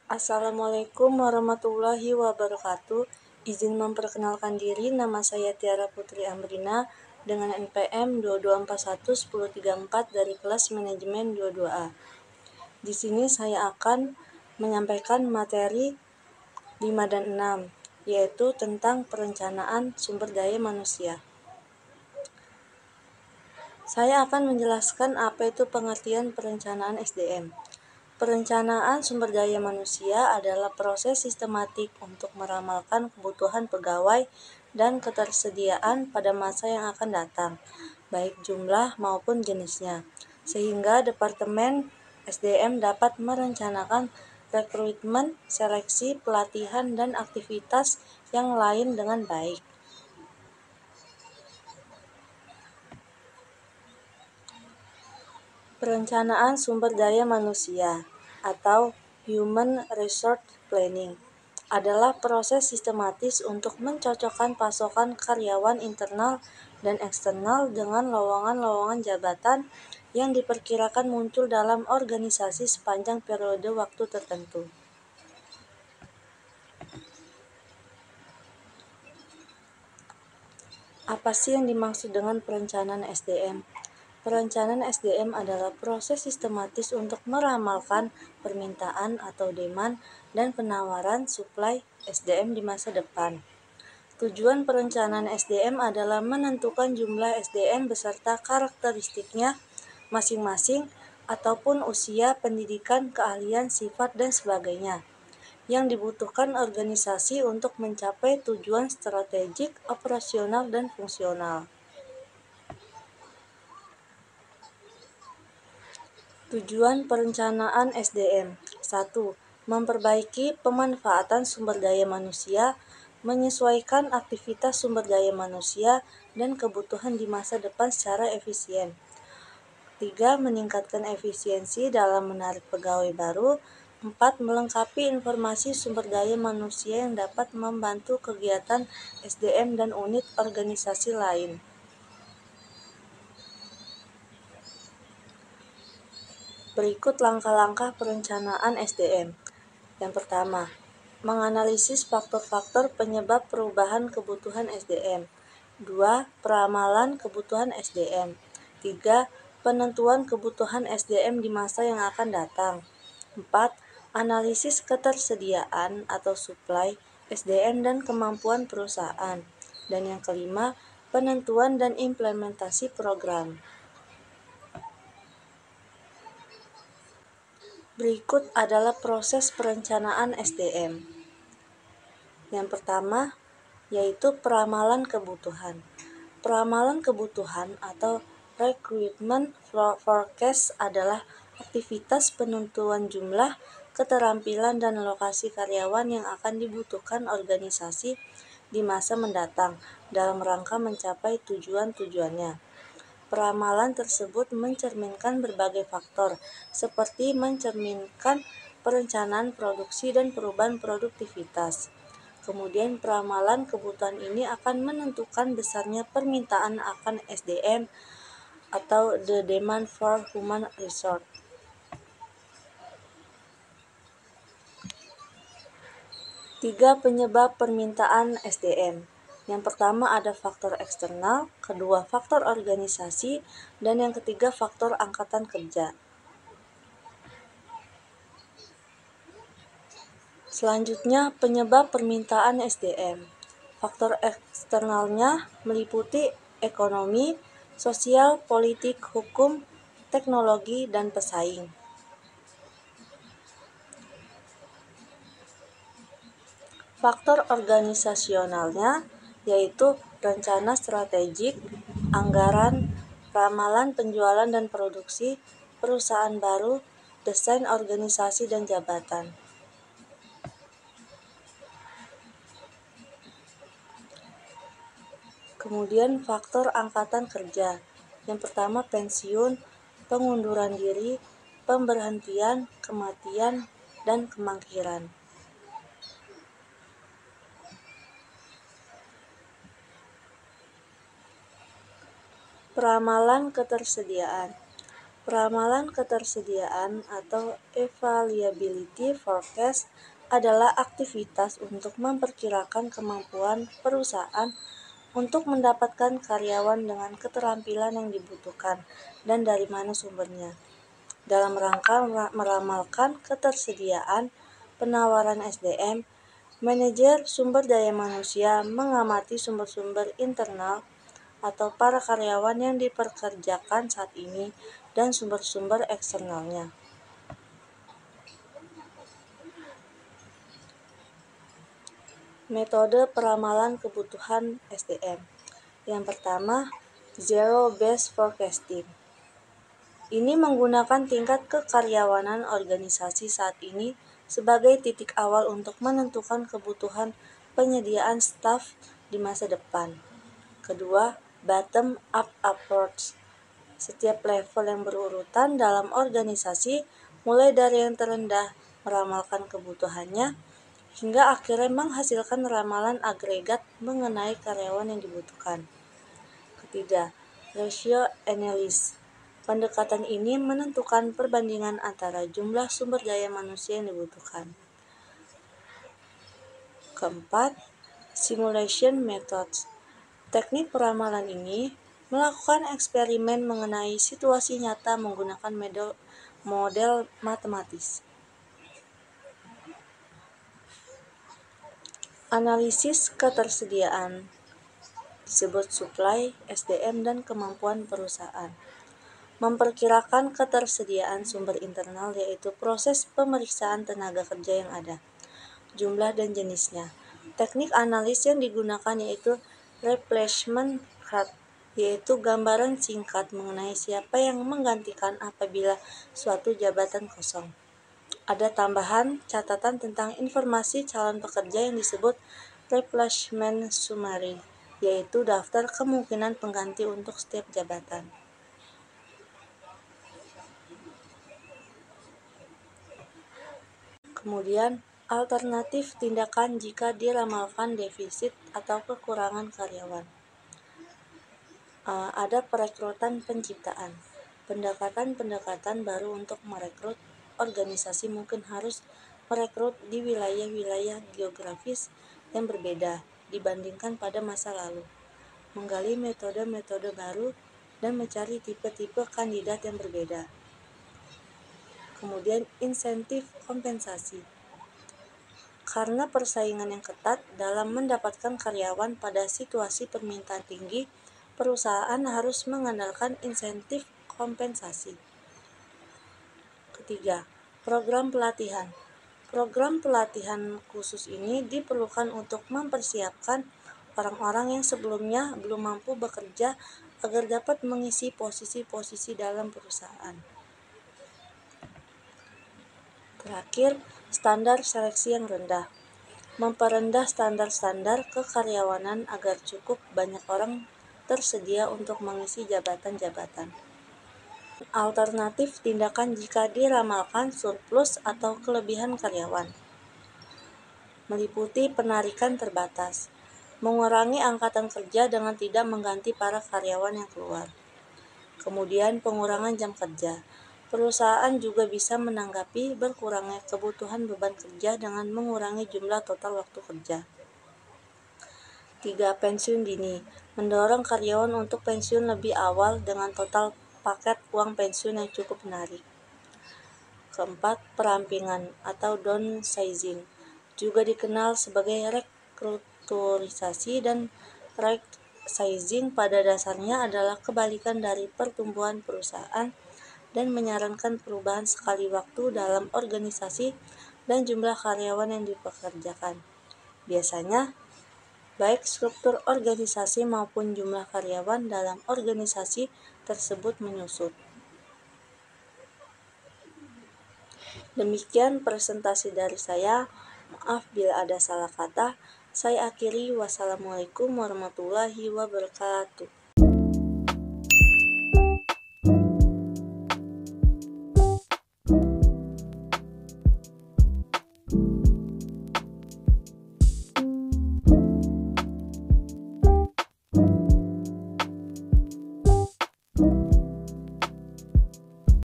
Assalamualaikum warahmatullahi wabarakatuh. Izin memperkenalkan diri, nama saya Tiara Putri Amrina dengan NPM 22411034 dari kelas manajemen 22A. Di sini saya akan menyampaikan materi 5 dan 6, yaitu tentang perencanaan sumber daya manusia. Saya akan menjelaskan apa itu pengertian perencanaan SDM. Perencanaan sumber daya manusia adalah proses sistematik untuk meramalkan kebutuhan pegawai dan ketersediaan pada masa yang akan datang, baik jumlah maupun jenisnya, sehingga Departemen SDM dapat merencanakan rekrutmen, seleksi, pelatihan, dan aktivitas yang lain dengan baik. Perencanaan sumber daya manusia atau Human Resource Planning adalah proses sistematis untuk mencocokkan pasokan karyawan internal dan eksternal dengan lowongan-lowongan jabatan yang diperkirakan muncul dalam organisasi sepanjang periode waktu tertentu. Apa sih yang dimaksud dengan perencanaan SDM? Perencanaan SDM adalah proses sistematis untuk meramalkan permintaan atau demand dan penawaran supply SDM di masa depan. Tujuan perencanaan SDM adalah menentukan jumlah SDM beserta karakteristiknya masing-masing ataupun usia, pendidikan, keahlian, sifat, dan sebagainya yang dibutuhkan organisasi untuk mencapai tujuan strategik, operasional, dan fungsional. Tujuan perencanaan SDM 1. Memperbaiki pemanfaatan sumber daya manusia, menyesuaikan aktivitas sumber daya manusia dan kebutuhan di masa depan secara efisien. 3. Meningkatkan efisiensi dalam menarik pegawai baru. 4. Melengkapi informasi sumber daya manusia yang dapat membantu kegiatan SDM dan unit organisasi lain. Berikut langkah-langkah perencanaan SDM. Yang pertama, menganalisis faktor-faktor penyebab perubahan kebutuhan SDM. 2. Peramalan kebutuhan SDM. 3. Penentuan kebutuhan SDM di masa yang akan datang. 4. Analisis ketersediaan atau supply SDM dan kemampuan perusahaan. Dan yang kelima, penentuan dan implementasi program. Berikut adalah proses perencanaan SDM. Yang pertama, yaitu peramalan kebutuhan. Peramalan kebutuhan atau recruitment forecast adalah aktivitas penentuan jumlah, keterampilan, dan lokasi karyawan yang akan dibutuhkan organisasi di masa mendatang dalam rangka mencapai tujuan-tujuannya. Peramalan tersebut mencerminkan berbagai faktor, seperti mencerminkan perencanaan produksi dan perubahan produktivitas. Kemudian peramalan kebutuhan ini akan menentukan besarnya permintaan akan SDM atau the demand for human resource. Tiga penyebab permintaan SDM. Yang pertama ada faktor eksternal, kedua faktor organisasi, dan yang ketiga faktor angkatan kerja. Selanjutnya, penyebab permintaan SDM. Faktor eksternalnya meliputi ekonomi, sosial, politik, hukum, teknologi, dan pesaing. Faktor organisasionalnya yaitu rencana strategik, anggaran, ramalan penjualan dan produksi, perusahaan baru, desain organisasi dan jabatan. Kemudian faktor angkatan kerja. Yang pertama pensiun, pengunduran diri, pemberhentian, kematian, dan kemangkiran. Peramalan ketersediaan. Ramalan ketersediaan atau availability forecast adalah aktivitas untuk memperkirakan kemampuan perusahaan untuk mendapatkan karyawan dengan keterampilan yang dibutuhkan dan dari mana sumbernya. Dalam rangka meramalkan ketersediaan penawaran SDM, manajer sumber daya manusia mengamati sumber-sumber internal atau para karyawan yang dipekerjakan saat ini dan sumber-sumber eksternalnya. Metode peramalan kebutuhan SDM. Yang pertama, Zero-Based Forecasting. Ini menggunakan tingkat kekaryawanan organisasi saat ini sebagai titik awal untuk menentukan kebutuhan penyediaan staf di masa depan. Kedua, Bottom-up approach. Setiap level yang berurutan dalam organisasi, mulai dari yang terendah meramalkan kebutuhannya, hingga akhirnya menghasilkan ramalan agregat mengenai karyawan yang dibutuhkan. Ketiga, Ratio Analysis. Pendekatan ini menentukan perbandingan antara jumlah sumber daya manusia yang dibutuhkan. Keempat, Simulation Methods. Teknik peramalan ini melakukan eksperimen mengenai situasi nyata menggunakan model matematis. Analisis ketersediaan disebut supply, SDM, dan kemampuan perusahaan. Memperkirakan ketersediaan sumber internal yaitu proses pemeriksaan tenaga kerja yang ada, jumlah dan jenisnya. Teknik analis yang digunakan yaitu replacement chart, yaitu gambaran singkat mengenai siapa yang menggantikan apabila suatu jabatan kosong. Ada tambahan catatan tentang informasi calon pekerja yang disebut replacement summary, yaitu daftar kemungkinan pengganti untuk setiap jabatan. Kemudian, alternatif tindakan jika diramalkan defisit atau kekurangan karyawan. Ada perekrutan penciptaan. Pendekatan-pendekatan baru untuk merekrut. Organisasi mungkin harus merekrut di wilayah-wilayah geografis yang berbeda dibandingkan pada masa lalu. Menggali metode-metode baru dan mencari tipe-tipe kandidat yang berbeda. Kemudian insentif kompensasi. Karena persaingan yang ketat dalam mendapatkan karyawan pada situasi permintaan tinggi, perusahaan harus mengandalkan insentif kompensasi. Ketiga, program pelatihan. Program pelatihan khusus ini diperlukan untuk mempersiapkan orang-orang yang sebelumnya belum mampu bekerja agar dapat mengisi posisi-posisi dalam perusahaan. Terakhir, standar seleksi yang rendah. Memperendah standar-standar kekaryawanan agar cukup banyak orang tersedia untuk mengisi jabatan-jabatan. Alternatif tindakan jika diramalkan surplus atau kelebihan karyawan. Meliputi penarikan terbatas, mengurangi angkatan kerja dengan tidak mengganti para karyawan yang keluar. Kemudian pengurangan jam kerja. Perusahaan juga bisa menanggapi berkurangnya kebutuhan beban kerja dengan mengurangi jumlah total waktu kerja. 3. Pensiun dini. Mendorong karyawan untuk pensiun lebih awal dengan total paket uang pensiun yang cukup menarik. Keempat, perampingan atau downsizing, juga dikenal sebagai restrukturisasi, dan right sizing pada dasarnya adalah kebalikan dari pertumbuhan perusahaan dan menyarankan perubahan sekali waktu dalam organisasi dan jumlah karyawan yang dipekerjakan. Biasanya, baik struktur organisasi maupun jumlah karyawan dalam organisasi tersebut menyusut. Demikian presentasi dari saya. Maaf bila ada salah kata. Saya akhiri. Wassalamualaikum warahmatullahi wabarakatuh.